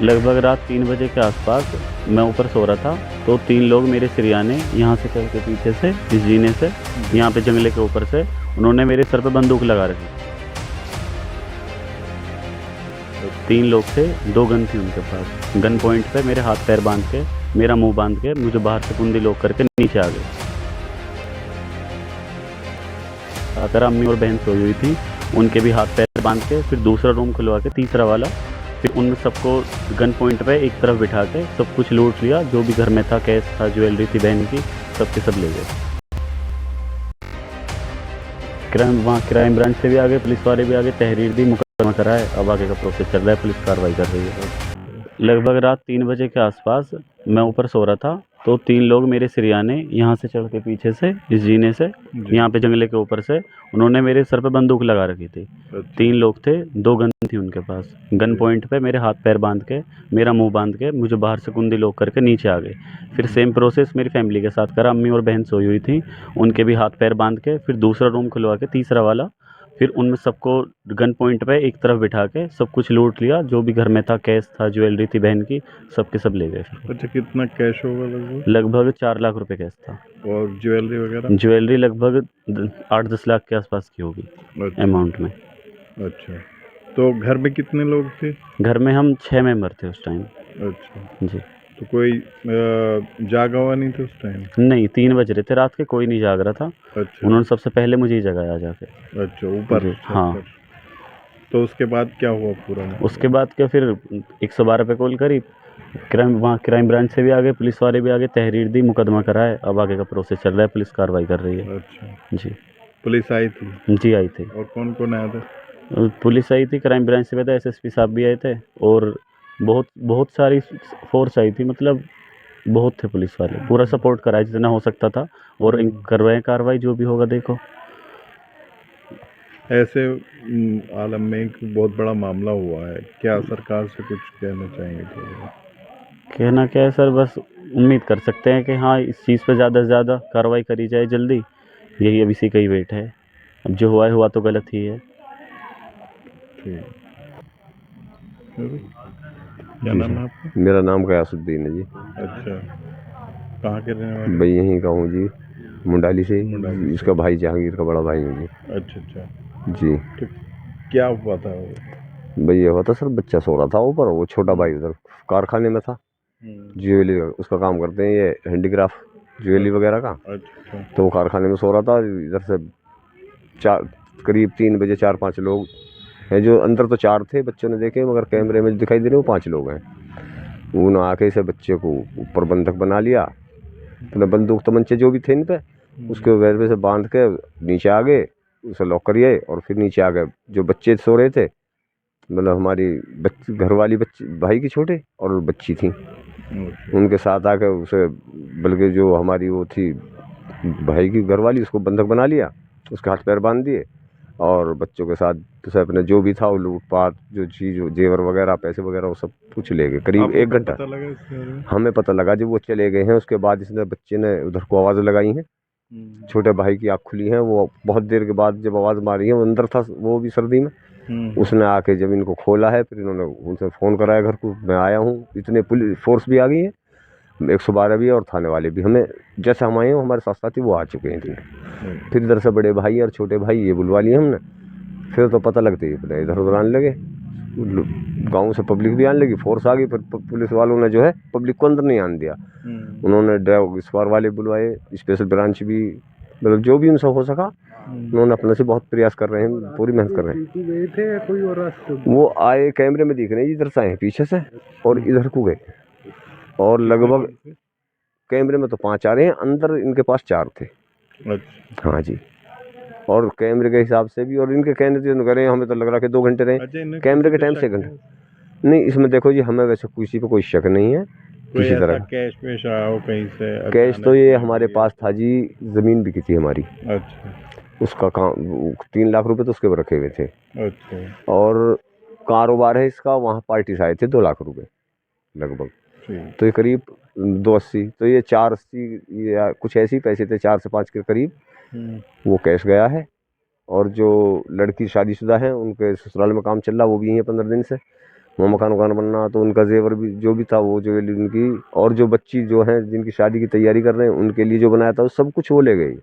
लगभग रात 3 बजे के आसपास मैं ऊपर सो रहा था, तो 3 लोग मेरे सिरयाने यहाँ से चल के पीछे से, इस जीने से, यहाँ पे जंगले के ऊपर से उन्होंने मेरे सर पे बंदूक लगा रखी। 3 लोग थे, 2 गन थी उनके पास। गन पॉइंट पे मेरे हाथ पैर बांध के, मेरा मुंह बांध के मुझे बाहर से कुंडी लॉक करके नीचे आ गए। आकर अम्मी और बहन सोई हुई थी, उनके भी हाथ पैर बांध के, फिर दूसरा रूम खुलवा के तीसरा वाला, फिर उन सबको गन पॉइंट पे एक तरफ बिठा के सब कुछ लूट लिया, जो भी घर में था, कैश था, ज्वेलरी थी बहन की, सब के सब ले गए। क्राइम ब्रांच से भी आ गए, पुलिस वाले भी आ गए, तहरीर दी, मुकदमा करा है, अब आगे का प्रोसेस चल रहा है, पुलिस कार्रवाई कर रही है। लगभग रात 3 बजे के आसपास मैं ऊपर सो रहा था, तो 3 लोग मेरे सिरयाने यहाँ से चढ़ के पीछे से, इस जीने से, यहाँ पे जंगले के ऊपर से उन्होंने मेरे सर पे बंदूक लगा रखी थी। 3 लोग थे, 2 गन थी उनके पास। गन पॉइंट पे मेरे हाथ पैर बांध के, मेरा मुंह बांध के मुझे बाहर से कुंडी लॉक करके नीचे आ गए। फिर सेम प्रोसेस मेरी फैमिली के साथ करा। अम्मी और बहन सोई हुई थी, उनके भी हाथ पैर बांध के, फिर दूसरा रूम खुलवा के तीसरा वाला, फिर उनमें सबको गन पॉइंट पे एक तरफ बिठा के सब कुछ लूट लिया, जो भी घर में था, कैश था, ज्वेलरी थी बहन की, सब के सब ले गए। अच्छा, कितना कैश होगा लगभग? लगभग 4 लाख रुपए कैश था। और ज्वेलरी वगैरह? ज्वेलरी लगभग 8-10 लाख के आसपास की होगी अमाउंट में। अच्छा, तो घर में कितने लोग थे? घर में हम 6 मेंबर थे उस टाइम। अच्छा जी। तो कोई जागा हुआ नहीं था उस टाइम? नहीं, 3 बज रहे थे रात के, कोई नहीं जाग रहा था। अच्छा उन्होंने सबसे पहले मुझे ही जगाया जाके। अच्छा, ऊपर जी, छत हाँ। पर। तो उसके बाद क्या हुआ पूरा में? उसके बाद क्या, फिर 112 पे कॉल करी, क्राइम ब्रांच से भी आ गए, पुलिस वाले भी आ गए, तहरीर दी, मुकदमा करा है, अब आगे का प्रोसेस चल रहा है, पुलिस कार्रवाई कर रही है। अच्छा, जी। पुलिस आई थी? जी, आई थी। और कौन कौन आया था? पुलिस आई थी, क्राइम ब्रांच से भी था, एसएसपी साहब भी आए थे, और बहुत बहुत सारी फोर्स आई थी, मतलब बहुत थे पुलिस वाले। पूरा सपोर्ट कराया जितना हो सकता था, और करवाएं कार्रवाई, जो भी होगा देखो। ऐसे आलम में एक बहुत बड़ा मामला हुआ है, क्या सरकार से कुछ कहना चाहेंगे थोड़ा? कहना क्या है सर, बस उम्मीद कर सकते हैं कि हाँ, इस चीज़ पे ज़्यादा से ज़्यादा कार्रवाई करी जाए जल्दी, यही अब इसी का ही वेट है। अब जो हुआ तो गलत ही है। ठीक। क्या नाम है आपका? मेरा नाम गयासुद्दीन है जी। अच्छा, कहाँ के रहने वाले? भाई यहीं का हूँ जी, मुंडाली से। मुंडाली से। इसका भाई जहांगीर का बड़ा भाई हूँ जी। अच्छा अच्छा, जी। तो क्या हुआ था वो? भाई ये हुआ था सर, बच्चा सो रहा था ऊपर, वो छोटा भाई उधर कारखाने में था, ज्वेलरी उसका काम करते हैं, ये हैंडीक्राफ्ट ज्वेलरी वगैरह का। अच्छा तो वो कारखाने में सो रहा था, इधर से करीब 3 बजे 4-5 लोग हैं, जो अंदर तो 4 थे बच्चों ने देखे, मगर कैमरे में दिखाई दे रहे वो 5 लोग हैं। उन्होंने आके इसे बच्चे को ऊपर बंधक बना लिया, अपने बंदूक तमंचे जो भी थे इन पे, उसके वजह से बांध के नीचे आ गए, उसे लॉक करिए, और फिर नीचे आ गए। जो बच्चे सो रहे थे, मतलब हमारी घरवाली बच्ची भाई की छोटे, और बच्ची थी, उनके साथ आकर उसे, बल्कि जो हमारी वो थी भाई की घरवाली, उसको बंधक बना लिया, उसके हाथ पैर बांध दिए, और बच्चों के साथ उसे अपने जो भी था वो लूटपाट, जो चीज़ जेवर वगैरह, पैसे वगैरह, वो सब कुछ ले गए। करीब 1 घंटा पता लगा इसके बारे में? हमें पता लगा जब वो चले गए हैं। उसके बाद इसने बच्चे ने उधर को आवाज़ लगाई है, छोटे भाई की आँख खुली है, वो बहुत देर के बाद जब आवाज़ मारी है, वो अंदर था, वो भी सर्दी में, उसने आके जब इनको खोला है, फिर इन्होंने उनसे फ़ोन कराया घर को, मैं आया हूँ, इतने पुलिस फोर्स भी आ गई है, 112 भी है, और थाने वाले भी। हमें जैसे हम आए हैं, हमारे साथ साथी वो आ चुके हैं इधर। फिर इधर से बड़े भाई और छोटे भाई ये बुलवा लिए हमने, फिर तो पता लगते ही अपने इधर उधर आने लगे, गाँव से पब्लिक भी आने लगी, फोर्स आ गई, फिर पुलिस वालों ने जो है पब्लिक को अंदर नहीं आने दिया। उन्होंने ड्राइव स्क्वाड वाले बुलवाए, स्पेशल ब्रांच भी, मतलब जो भी उनसे हो सका उन्होंने अपने से बहुत प्रयास कर रहे हैं, पूरी मेहनत कर रहे हैं। गए थे या कोई और रास्ते? वो आए, कैमरे में दिख रहे हैं, इधर से आए पीछे से, और इधर को गए, और लगभग कैमरे में तो 5 आ रहे हैं, अंदर इनके पास 4 थे। अच्छा हाँ जी, और कैमरे के हिसाब से भी, और इनके कहने से कह रहे हैं, हमें तो लग रहा है कि 2 घंटे रहे, कैमरे के टाइम से घंटे नहीं। इसमें देखो जी, हमें वैसे किसी पे कोई शक नहीं है किसी तरह का। कैश वैश आया हो कहीं से? कैश तो ये हमारे पास था जी, ज़मीन बिकी थी हमारी, अच्छा उसका काम 3 लाख रुपए तो उसके ऊपर रखे हुए थे, अच्छा, और कारोबार है इसका, वहाँ पार्टी से आए थे 2 लाख रुपए लगभग, ठीक। तो ये करीब 280, तो ये 480 या कुछ ऐसे ही पैसे थे, 4 से 5 के करीब वो कैश गया है। और जो लड़की शादीशुदा है, उनके ससुराल में काम चल रहा, वो भी यहीं है 15 दिन से, वो मकान वकान बनना, तो उनका जेवर भी जो भी था वो ज्वेलरी उनकी, और जो बच्ची जो है जिनकी शादी की तैयारी कर रहे हैं उनके लिए जो बनाया था वो सब कुछ वो ले गई।